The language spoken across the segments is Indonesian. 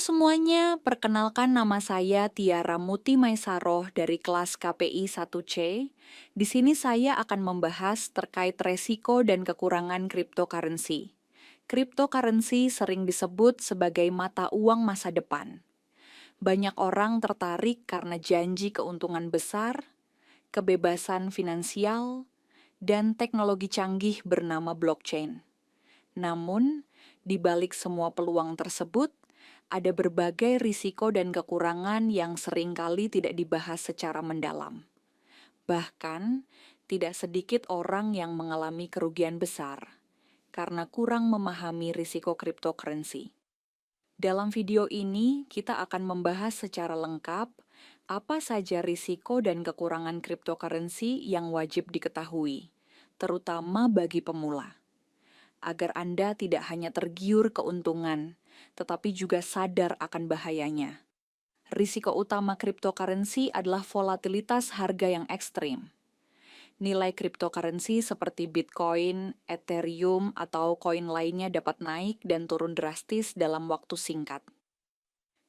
semuanya, perkenalkan nama saya Tiara Muti Maisaroh dari kelas KPI 1C. Di sini saya akan membahas terkait resiko dan kekurangan cryptocurrency. Cryptocurrency sering disebut sebagai mata uang masa depan. Banyak orang tertarik karena janji keuntungan besar, kebebasan finansial, dan teknologi canggih bernama blockchain. Namun, di balik semua peluang tersebut, ada berbagai risiko dan kekurangan yang seringkali tidak dibahas secara mendalam. Bahkan, tidak sedikit orang yang mengalami kerugian besar karena kurang memahami risiko cryptocurrency. Dalam video ini, kita akan membahas secara lengkap apa saja risiko dan kekurangan cryptocurrency yang wajib diketahui, terutama bagi pemula, agar Anda tidak hanya tergiur keuntungan, tetapi juga sadar akan bahayanya. Risiko utama cryptocurrency adalah volatilitas harga yang ekstrim. Nilai cryptocurrency seperti Bitcoin, Ethereum, atau koin lainnya dapat naik dan turun drastis dalam waktu singkat.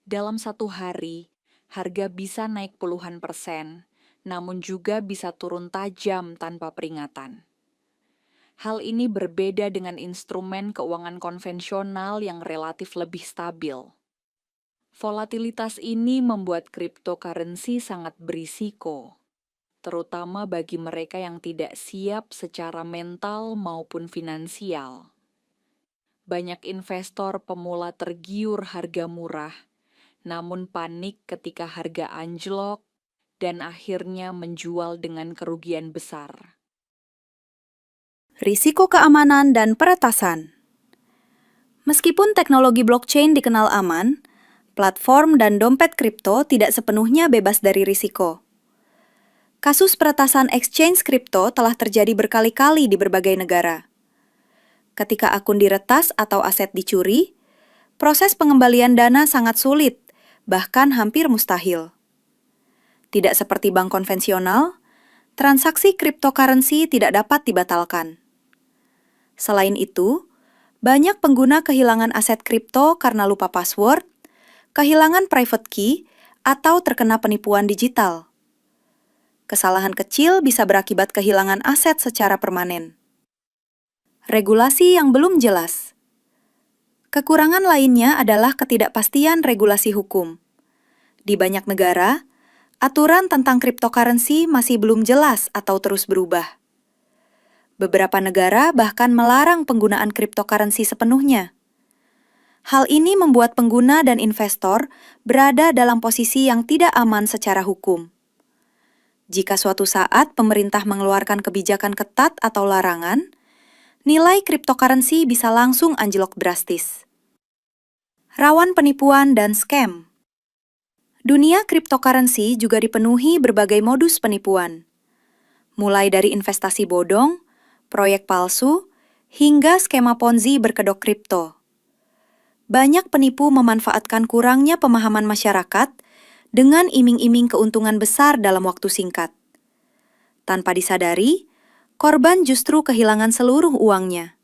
Dalam satu hari, harga bisa naik puluhan persen, namun juga bisa turun tajam tanpa peringatan. Hal ini berbeda dengan instrumen keuangan konvensional yang relatif lebih stabil. Volatilitas ini membuat cryptocurrency sangat berisiko, terutama bagi mereka yang tidak siap secara mental maupun finansial. Banyak investor pemula tergiur harga murah, namun panik ketika harga anjlok dan akhirnya menjual dengan kerugian besar. Risiko keamanan dan peretasan. Meskipun teknologi blockchain dikenal aman, platform dan dompet kripto tidak sepenuhnya bebas dari risiko. Kasus peretasan exchange kripto telah terjadi berkali-kali di berbagai negara. Ketika akun diretas atau aset dicuri, proses pengembalian dana sangat sulit, bahkan hampir mustahil. Tidak seperti bank konvensional, transaksi cryptocurrency tidak dapat dibatalkan. Selain itu, banyak pengguna kehilangan aset kripto karena lupa password, kehilangan private key, atau terkena penipuan digital. Kesalahan kecil bisa berakibat kehilangan aset secara permanen. Regulasi yang belum jelas. Kekurangan lainnya adalah ketidakpastian regulasi hukum. Di banyak negara, aturan tentang cryptocurrency masih belum jelas atau terus berubah. Beberapa negara bahkan melarang penggunaan cryptocurrency sepenuhnya. Hal ini membuat pengguna dan investor berada dalam posisi yang tidak aman secara hukum. Jika suatu saat pemerintah mengeluarkan kebijakan ketat atau larangan, nilai cryptocurrency bisa langsung anjlok drastis. Rawan penipuan dan scam. Dunia cryptocurrency juga dipenuhi berbagai modus penipuan. Mulai dari investasi bodong, proyek palsu, hingga skema Ponzi berkedok kripto. Banyak penipu memanfaatkan kurangnya pemahaman masyarakat dengan iming-iming keuntungan besar dalam waktu singkat. Tanpa disadari, korban justru kehilangan seluruh uangnya.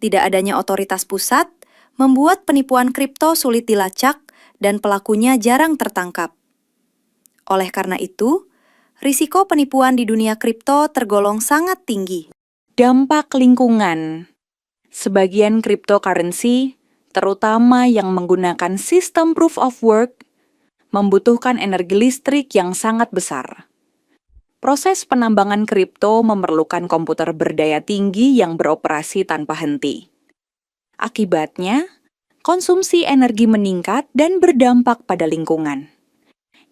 Tidak adanya otoritas pusat membuat penipuan kripto sulit dilacak dan pelakunya jarang tertangkap. Oleh karena itu, risiko penipuan di dunia kripto tergolong sangat tinggi. Dampak lingkungan. Sebagian cryptocurrency, terutama yang menggunakan sistem proof of work, membutuhkan energi listrik yang sangat besar. Proses penambangan kripto memerlukan komputer berdaya tinggi yang beroperasi tanpa henti. Akibatnya, konsumsi energi meningkat dan berdampak pada lingkungan.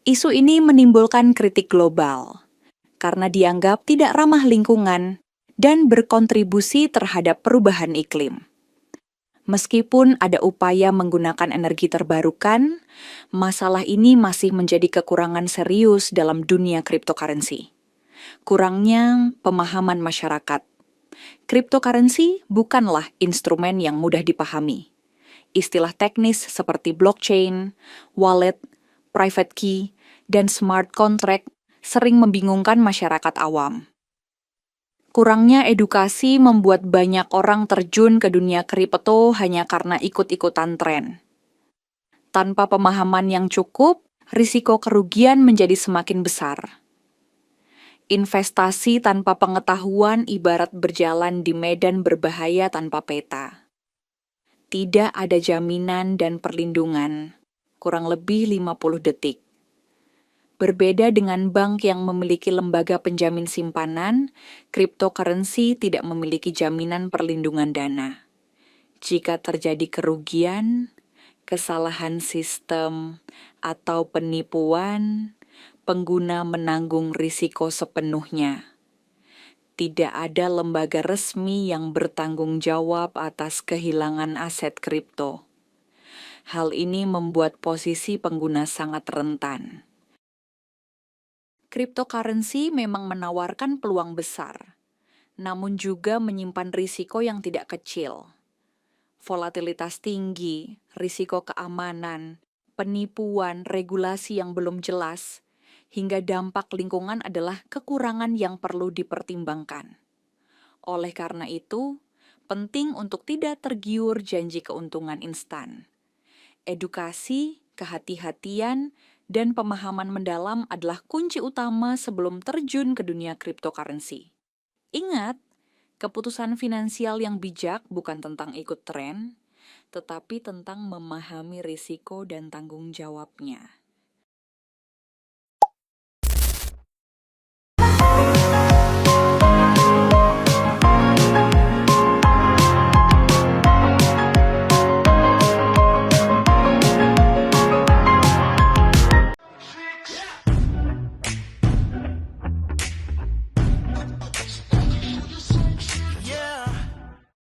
Isu ini menimbulkan kritik global, karena dianggap tidak ramah lingkungan dan berkontribusi terhadap perubahan iklim. Meskipun ada upaya menggunakan energi terbarukan, masalah ini masih menjadi kekurangan serius dalam dunia cryptocurrency. Kurangnya pemahaman masyarakat. Cryptocurrency bukanlah instrumen yang mudah dipahami. Istilah teknis seperti blockchain, wallet, private key, dan smart contract sering membingungkan masyarakat awam. Kurangnya edukasi membuat banyak orang terjun ke dunia kripto hanya karena ikut-ikutan tren. Tanpa pemahaman yang cukup, risiko kerugian menjadi semakin besar. Investasi tanpa pengetahuan ibarat berjalan di medan berbahaya tanpa peta. Tidak ada jaminan dan perlindungan, kurang lebih 50 detik. Berbeda dengan bank yang memiliki lembaga penjamin simpanan, cryptocurrency tidak memiliki jaminan perlindungan dana. Jika terjadi kerugian, kesalahan sistem, atau penipuan, pengguna menanggung risiko sepenuhnya. Tidak ada lembaga resmi yang bertanggung jawab atas kehilangan aset kripto. Hal ini membuat posisi pengguna sangat rentan. Cryptocurrency memang menawarkan peluang besar, namun juga menyimpan risiko yang tidak kecil. Volatilitas tinggi, risiko keamanan, penipuan, regulasi yang belum jelas, hingga dampak lingkungan adalah kekurangan yang perlu dipertimbangkan. Oleh karena itu, penting untuk tidak tergiur janji keuntungan instan. Edukasi, kehati-hatian, dan pemahaman mendalam adalah kunci utama sebelum terjun ke dunia cryptocurrency. Ingat, keputusan finansial yang bijak bukan tentang ikut tren, tetapi tentang memahami risiko dan tanggung jawabnya.